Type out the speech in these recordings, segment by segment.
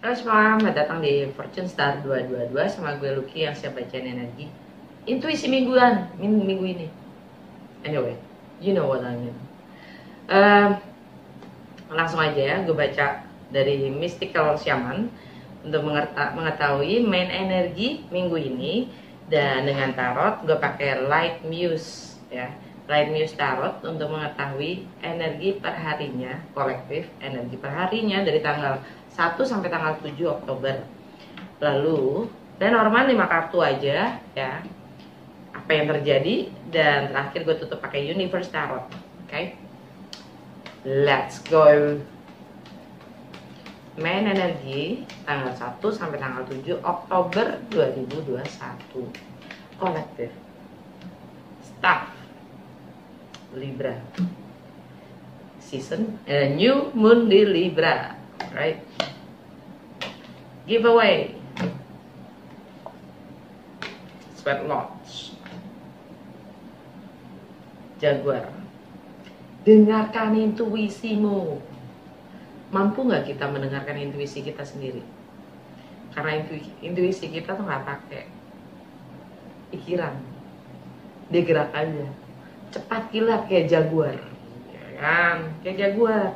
Halo semua, selamat datang di Fortune Star 222 sama gue Lucky yang siap bacain energi intuisi mingguan minggu ini. Anyway, you know what I mean. Langsung aja ya, gue baca dari Mystical Shaman untuk mengetahui main energi minggu ini. Dan dengan tarot gue pakai Light Muse ya, Light Muse Tarot untuk mengetahui energi perharinya, kolektif energi perharinya dari tanggal 1 sampai tanggal 7 Oktober. Lalu Lenormand 5 kartu aja ya, apa yang terjadi, dan terakhir gue tutup pakai Universe Tarot. Oke, let's go. Main energi tanggal 1 sampai tanggal 7 Oktober 2021. Kolektif. Staff Libra. Season New Moon di Libra, right? Giveaway. Sweat Lodge. Jaguar. Dengarkan intuisimu. Mampu nggak kita mendengarkan intuisi kita sendiri? Karena intuisi kita tuh nggak pakai pikiran, dia gerak aja, cepat kilat kayak jaguar, ya kan? Kayak jaguar,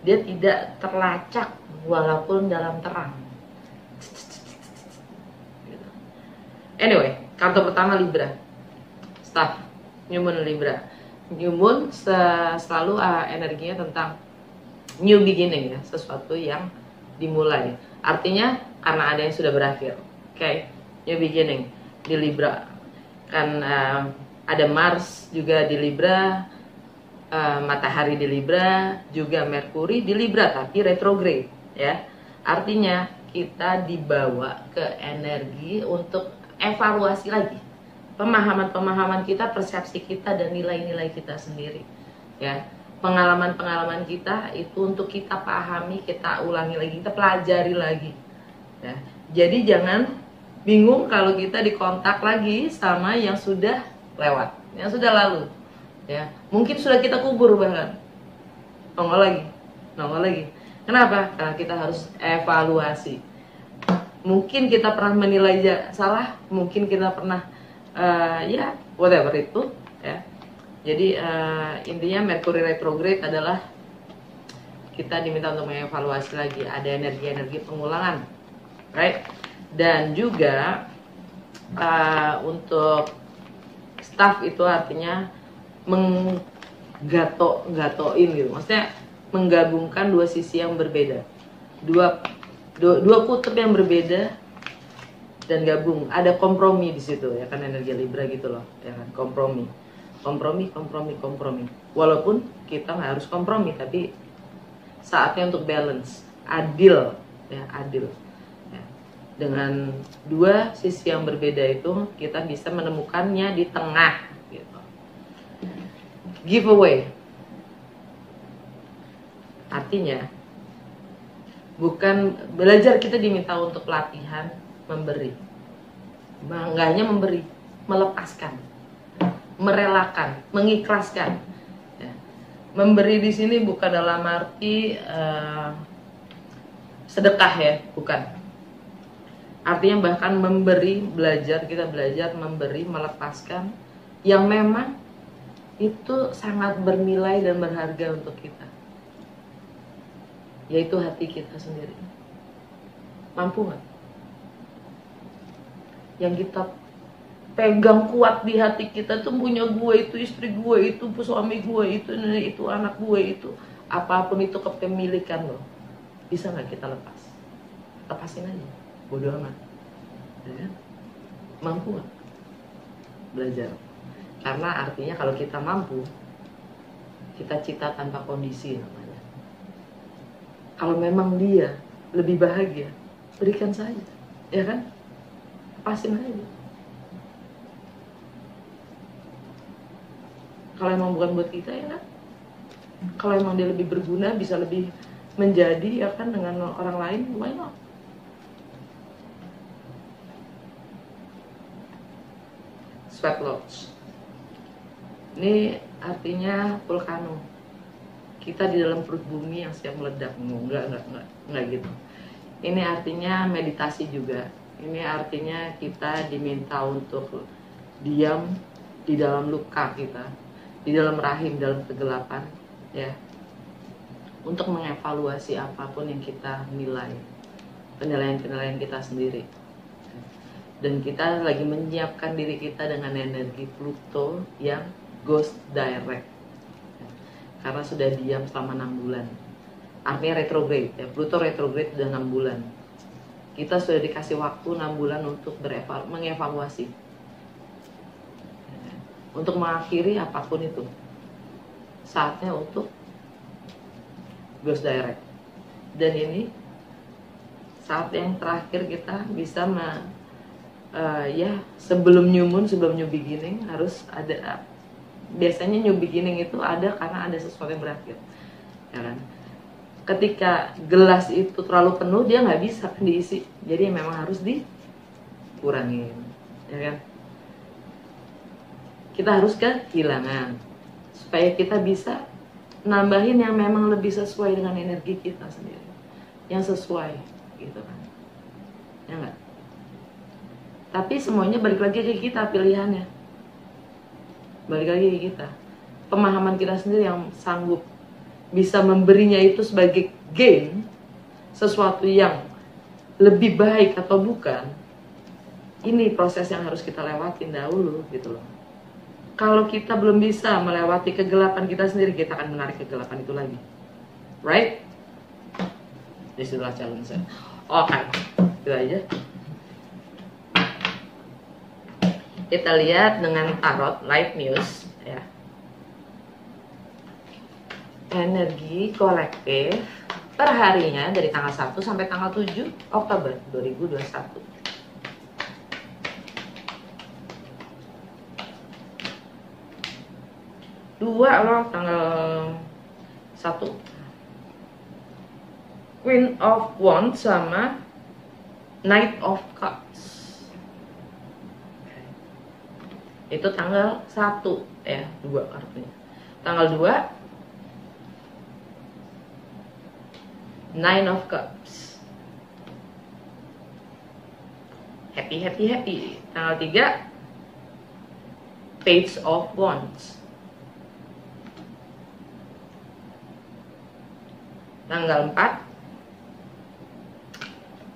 dia tidak terlacak walaupun dalam terang. Anyway, kartu pertama Libra, Staff, New Moon Libra. New Moon selalu energinya tentang new beginning ya, sesuatu yang dimulai. Artinya karena ada yang sudah berakhir. Oke, new beginning di Libra. Kan ada Mars juga di Libra, matahari di Libra, juga Merkuri di Libra tapi retrograde ya. Artinya kita dibawa ke energi untuk evaluasi lagi pemahaman-pemahaman kita, persepsi kita, dan nilai-nilai kita sendiri ya. Pengalaman-pengalaman kita itu untuk kita pahami, kita ulangi lagi, kita pelajari lagi ya. Jadi jangan bingung kalau kita dikontak lagi sama yang sudah lewat, yang sudah lalu ya. Mungkin sudah kita kubur bahkan, nongol lagi. Kenapa? Karena kita harus evaluasi. Mungkin kita pernah menilai salah, mungkin kita pernah ya whatever itu ya. Jadi intinya Merkuri retrograde adalah kita diminta untuk mengevaluasi lagi, ada energi-energi pengulangan, right? Dan juga untuk staff itu artinya gatoin gitu, maksudnya menggabungkan dua sisi yang berbeda, dua kutub yang berbeda dan gabung, ada kompromi di situ ya kan, energi Libra gitu loh ya kan, kompromi. Walaupun kita nggak harus kompromi, tapi saatnya untuk balance, adil ya, adil ya. Dengan dua sisi yang berbeda itu kita bisa menemukannya di tengah gitu. Giveaway artinya bukan belajar, kita diminta untuk latihan memberi, nggak hanya memberi, melepaskan, merelakan, mengikhlaskan. Ya. Memberi di sini bukan dalam arti sedekah ya, bukan. Artinya bahkan memberi, kita belajar memberi, melepaskan yang memang itu sangat bernilai dan berharga untuk kita, yaitu hati kita sendiri. Mampu nggak? Yang kita pegang kuat di hati kita tuh, punya gue itu, istri gue itu, suami gue itu anak gue itu, apapun itu kepemilikan loh, bisa nggak kita lepas? Lepasin aja, bodo amat ya. Mampu nggak? Belajar, karena artinya kalau kita mampu, kita cita tanpa kondisi namanya. Kalau memang dia lebih bahagia, berikan saja ya kan, lepasin aja. Kalau emang bukan buat kita ya kan, kalau emang dia lebih berguna, bisa lebih menjadi ya kan dengan orang lain, why not? Sweat Lodge ini artinya vulkano, kita di dalam perut bumi yang siap meledak. Enggak gitu. Ini artinya meditasi juga. Ini artinya kita diminta untuk diam di dalam luka kita, di dalam rahim, dalam kegelapan, ya, untuk mengevaluasi apapun yang kita nilai, penilaian-penilaian kita sendiri. Dan kita lagi menyiapkan diri kita dengan energi Pluto yang goes direct, karena sudah diam selama 6 bulan. Artinya retrograde, ya. Pluto retrograde sudah 6 bulan. Kita sudah dikasih waktu 6 bulan untuk mengevaluasi, untuk mengakhiri apapun itu. Saatnya untuk goes direct. Dan ini saat yang terakhir kita bisa ya, sebelum new moon, sebelum new beginning harus ada. Biasanya new beginning itu ada karena ada sesuatu yang berakhir, ya kan? Ketika gelas itu terlalu penuh, dia nggak bisa diisi, jadi memang harus dikurangin, ya kan? Kita harus kehilangan supaya kita bisa nambahin yang memang lebih sesuai dengan energi kita sendiri, yang sesuai, gitu kan? Ya nggak? Tapi semuanya balik lagi ke kita, pilihannya balik lagi ke kita, pemahaman kita sendiri yang sanggup bisa memberinya itu sebagai gain, sesuatu yang lebih baik atau bukan. Ini proses yang harus kita lewatin dahulu, gitu loh. Kalau kita belum bisa melewati kegelapan kita sendiri, kita akan menarik kegelapan itu lagi, right? Disitulah challenge saya. Oke, itu aja. Kita lihat dengan tarot light news, ya. Energi kolektif perharinya dari tanggal 1 sampai tanggal 7 Oktober 2021. Dua loh, tanggal 1 Queen of Wands sama Knight of Cups. Itu tanggal 1, ya, 2 artinya. Tanggal 2 Nine of Cups. Happy, happy, happy. Tanggal 3 Page of Wands. Tanggal 4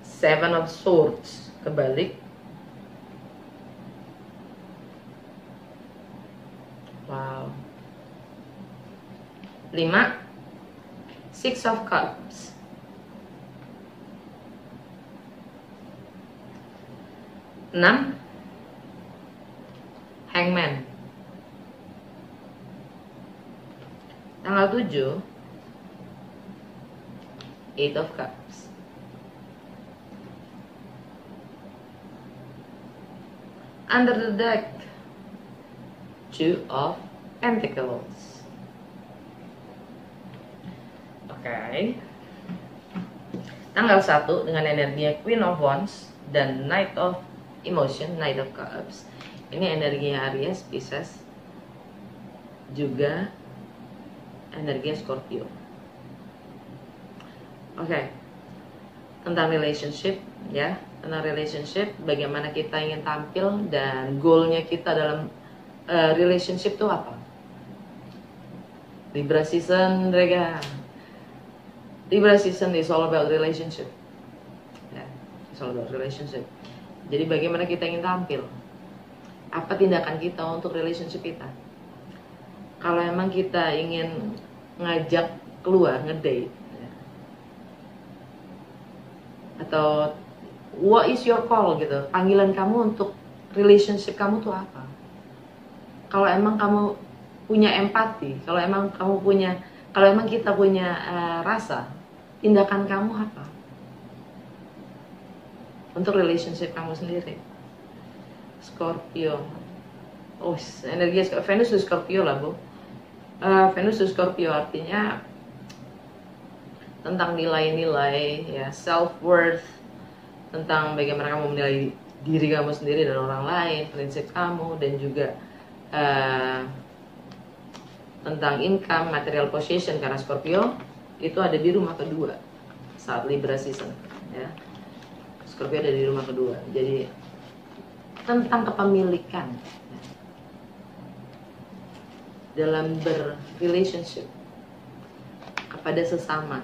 Seven of Swords. Kebalik. Wow. 5 Six of Cups. 6 Hangman. Tanggal 7 Eight of Cups. Under the deck Two of Pentacles. Oke. Tanggal 1 dengan energinya Queen of Wands dan Knight of Emotion, Knight of Cups. Ini energinya Aries, Pisces, juga energinya Scorpio. Oke. Tentang relationship, ya, tentang relationship, bagaimana kita ingin tampil dan goalnya kita dalam relationship itu apa? Libra season, Rega. Libra season is all about relationship. Ya, it's all about relationship. Jadi bagaimana kita ingin tampil? Apa tindakan kita untuk relationship kita? Kalau emang kita ingin ngajak keluar, ngedate, ya, atau what is your call gitu, panggilan kamu untuk relationship kamu tuh apa? Kalau emang kamu punya empati, kalau emang kita punya rasa, tindakan kamu apa untuk relationship kamu sendiri? Scorpio. Oh, energi Venus di Scorpio lah, Bu. Venus di Scorpio artinya tentang nilai-nilai, ya, self-worth, tentang bagaimana kamu menilai diri kamu sendiri dan orang lain, prinsip kamu, dan juga tentang income, material possession, karena Scorpio itu ada di rumah kedua saat Libra season. ya. Scorpio ada di rumah kedua, jadi tentang kepemilikan ya. Dalam berrelationship kepada sesama,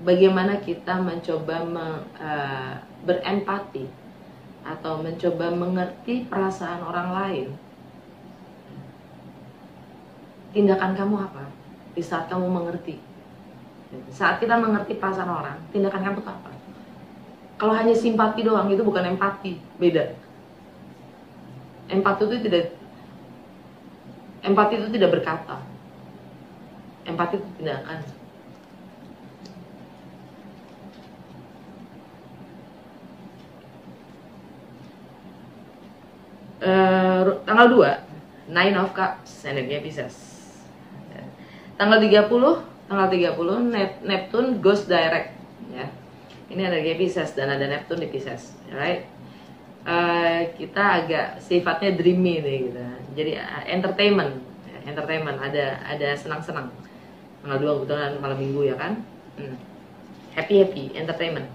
bagaimana kita mencoba berempati atau mencoba mengerti perasaan orang lain. Tindakan kamu apa di saat kamu mengerti? Saat kita mengerti perasaan orang, tindakan kamu itu apa? Kalau hanya simpati doang, itu bukan empati, beda. Empati itu tidak berkata. Empati itu tindakan. Tanggal 2, Nine of Cups, energi Pisces. Tanggal 30 Neptune goes direct ya. Ini energi Pisces dan ada Neptune di Pisces, right? Kita agak sifatnya dreamy nih gitu. Jadi entertainment ada senang-senang. Tanggal 2 kebetulan malam minggu ya kan. Happy entertainment.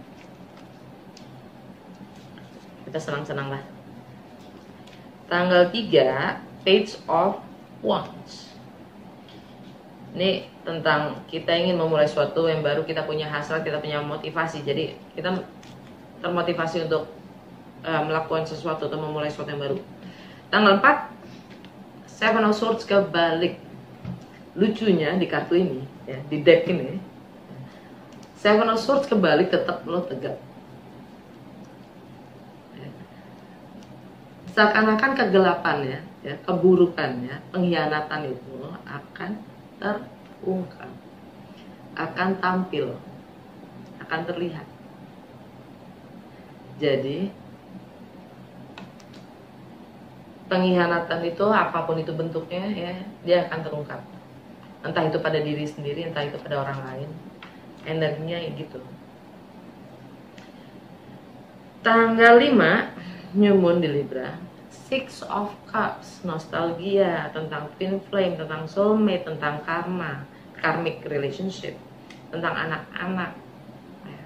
Kita senang-senang lah. Tanggal 3 Page of Wands. Ini tentang kita ingin memulai sesuatu yang baru, kita punya hasrat, kita punya motivasi. Jadi kita termotivasi untuk melakukan sesuatu atau memulai sesuatu yang baru. Tanggal 4 Seven of Swords kebalik. Lucunya di kartu ini ya, di deck ini Seven of Swords kebalik, tetap lo tegak. Seakan-akan kegelapan ya, keburukan ya, pengkhianatan itu akan terungkap, akan tampil, akan terlihat. Jadi pengkhianatan itu apapun itu bentuknya ya, dia akan terungkap. Entah itu pada diri sendiri, entah itu pada orang lain. Energinya gitu. Tanggal 5 New Moon di Libra, Six of Cups, nostalgia tentang twin flame, tentang soulmate, tentang karma, karmic relationship, tentang anak-anak ya.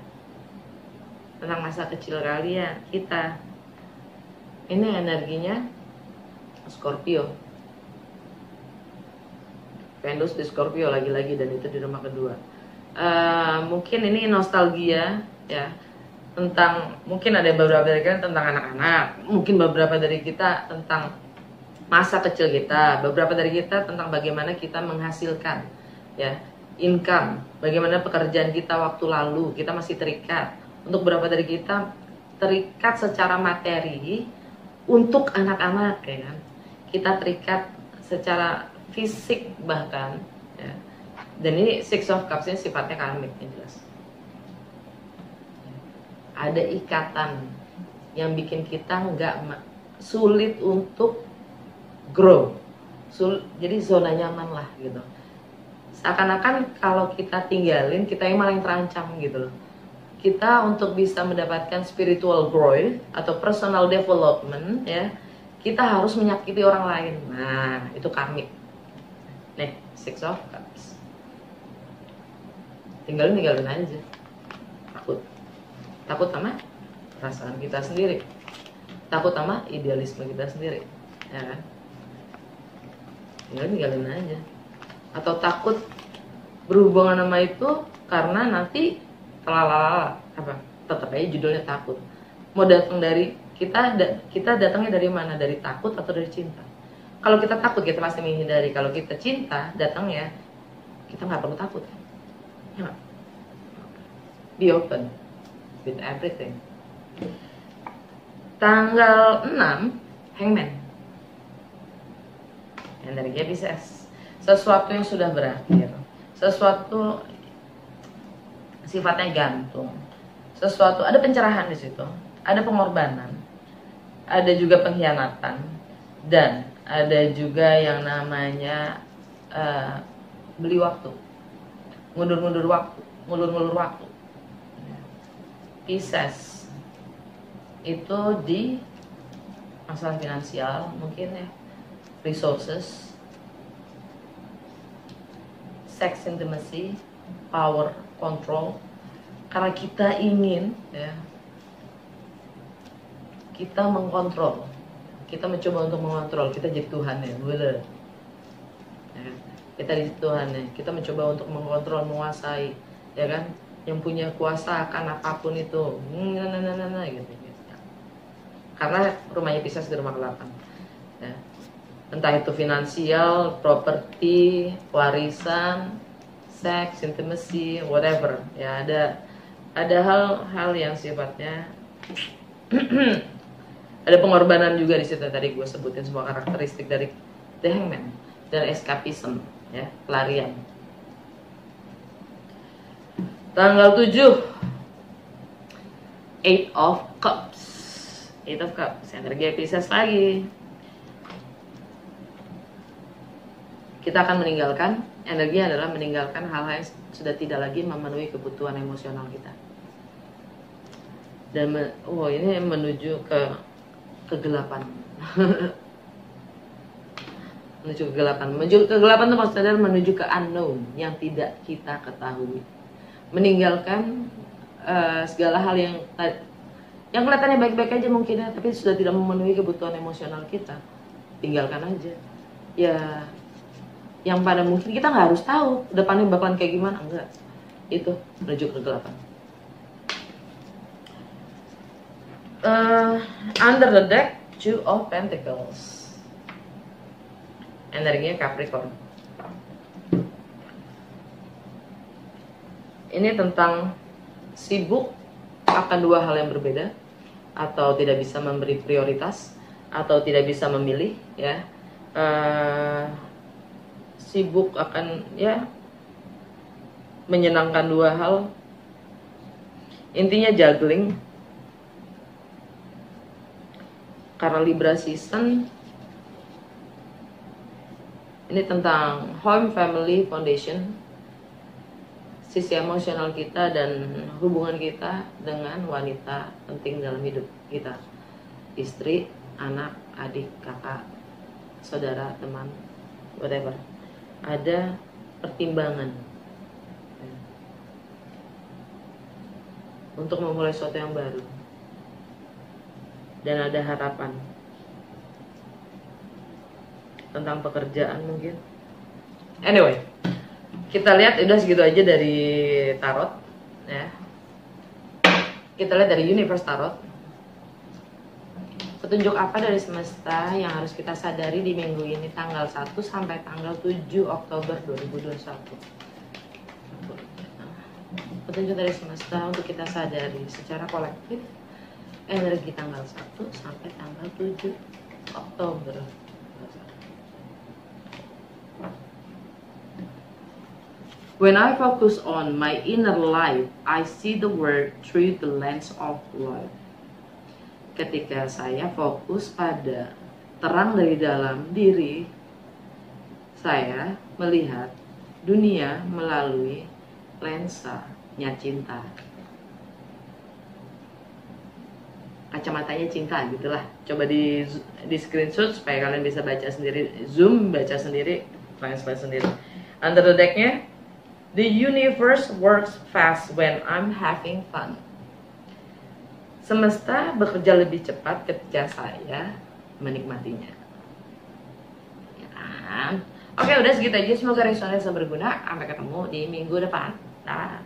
Tentang masa kecil kalian, kita. Ini energinya Scorpio, Venus di Scorpio lagi-lagi, dan itu di rumah kedua. Mungkin ini nostalgia ya, tentang, mungkin ada beberapa dari kita tentang anak-anak, mungkin beberapa dari kita tentang masa kecil kita, beberapa dari kita tentang bagaimana kita menghasilkan ya, income, bagaimana pekerjaan kita waktu lalu, kita masih terikat. Untuk beberapa dari kita terikat secara materi untuk anak-anak ya kan. Kita terikat secara fisik bahkan ya. Dan ini Six of Cups ini sifatnya karmik, yang jelas. Ada ikatan yang bikin kita nggak sulit untuk grow, jadi zona nyaman lah gitu. Seakan-akan kalau kita tinggalin, kita yang malah yang terancam gitu loh. Kita untuk bisa mendapatkan spiritual growth atau personal development ya, kita harus menyakiti orang lain. Nah itu karmik. Nih Six of Cups, tinggalin aja. Takut sama perasaan kita sendiri, takut sama idealisme kita sendiri ya kan, tinggalin aja. Atau takut berhubungan sama itu karena nanti tetap aja judulnya takut. Mau datang dari kita datangnya dari mana? Dari takut atau dari cinta? Kalau kita takut, kita pasti menghindari. Kalau kita cinta, datangnya kita nggak perlu takut ya. Be open with everything. Tanggal 6 Hangman, energi Pisces. Sesuatu yang sudah berakhir, sesuatu sifatnya gantung, sesuatu ada pencerahan di situ, ada pengorbanan, ada juga pengkhianatan, dan ada juga yang namanya beli waktu, ngulur waktu. Pisces itu di masalah finansial mungkin ya, resources, sex intimacy, power, control, Karena kita ingin, ya, kita mengkontrol, kita mencoba untuk mengontrol, kita jadi Tuhan ya, bener. Ya, kita jadi Tuhan ya, kita mencoba untuk mengontrol, menguasai, ya kan, yang punya kuasa akan apapun itu, gitu. Karena rumahnya Pisces di rumah ke-8, ya. Entah itu finansial, properti, warisan, seks, intimacy, whatever, ya, ada hal-hal yang sifatnya ada pengorbanan juga di situ. Tadi gue sebutin semua karakteristik dari The Hangman dan escapism, ya, pelarian. Tanggal 7, Eight of Cups, energi Pisces lagi. Kita akan meninggalkan, energi adalah meninggalkan hal-hal yang sudah tidak lagi memenuhi kebutuhan emosional kita. Dan ini menuju ke kegelapan. Menuju kegelapan itu maksudnya menuju ke unknown, yang tidak kita ketahui. Meninggalkan segala hal yang kelihatannya baik-baik aja mungkin ya, tapi sudah tidak memenuhi kebutuhan emosional kita. Tinggalkan aja. Ya, yang pada mungkin kita nggak harus tahu depannya bakalan kayak gimana, enggak. Itu menuju kegelapan. Under the deck, Two of Pentacles, energinya Capricorn. Ini tentang sibuk akan dua hal yang berbeda, atau tidak bisa memberi prioritas, atau tidak bisa memilih, ya. Sibuk akan, ya, menyenangkan dua hal. Intinya juggling. Karena Libra season ini tentang home, family, foundation, sisi emosional kita dan hubungan kita dengan wanita penting dalam hidup kita, istri, anak, adik, kakak, saudara, teman, whatever. Ada pertimbangan untuk memulai sesuatu yang baru, dan ada harapan tentang pekerjaan mungkin. Anyway, kita lihat udah segitu aja dari tarot, ya. Kita lihat dari Universe Tarot. Petunjuk apa dari semesta yang harus kita sadari di minggu ini, tanggal 1 sampai tanggal 7 Oktober 2021. Petunjuk dari semesta untuk kita sadari secara kolektif, energi tanggal 1 sampai tanggal 7 Oktober. When I focus on my inner life, I see the world through the lens of love. Ketika saya fokus pada terang dari dalam diri, saya melihat dunia melalui lensanya cinta. Kacamatanya cinta gitulah. Coba di screenshot supaya kalian bisa baca sendiri, zoom baca sendiri, baca sendiri. Under the decknya, the universe works fast when I'm having fun. Semesta bekerja lebih cepat ketika saya menikmatinya. Ya kan? Oke, udah segitu aja. Semoga resonansi berguna. Sampai ketemu di minggu depan. Dah.